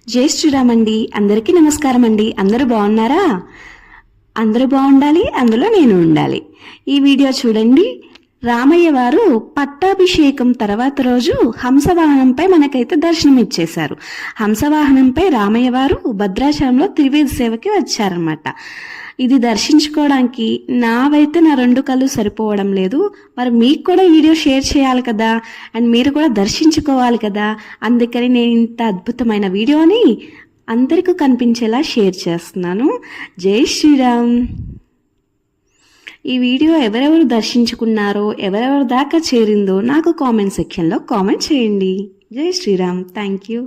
జై శ్రీరామ్ అండి. అందరికీ నమస్కారం అండి. అందరూ బాగున్నారా? అందరూ బాగుండాలి, అందులో నేను ఉండాలి. ఈ వీడియో చూడండి. రామయ్య వారు పట్టాభిషేకం తర్వాత రోజు హంసవాహనంపై మనకైతే దర్శనం ఇచ్చేశారు. హంసవాహనంపై రామయ్య వారు భద్రాచలంలో త్రివేద సేవకి వచ్చారనమాట. ఇది దర్శించుకోవడానికి నావైతే నా 2 కళ్ళు సరిపోవడం లేదు. మరి మీకు కూడా వీడియో షేర్ చేయాలి కదా, అండ్ మీరు కూడా దర్శించుకోవాలి కదా. అందుకని నేను ఇంత అద్భుతమైన వీడియోని అందరికీ కనిపించేలా షేర్ చేస్తున్నాను. జై శ్రీరామ్. ఈ వీడియో ఎవరెవరు దర్శించుకున్నారో, ఎవరెవరు దాకా చేరిందో నాకు కామెంట్ సెక్షన్లో కామెంట్ చేయండి. జై శ్రీరామ్. Thank you.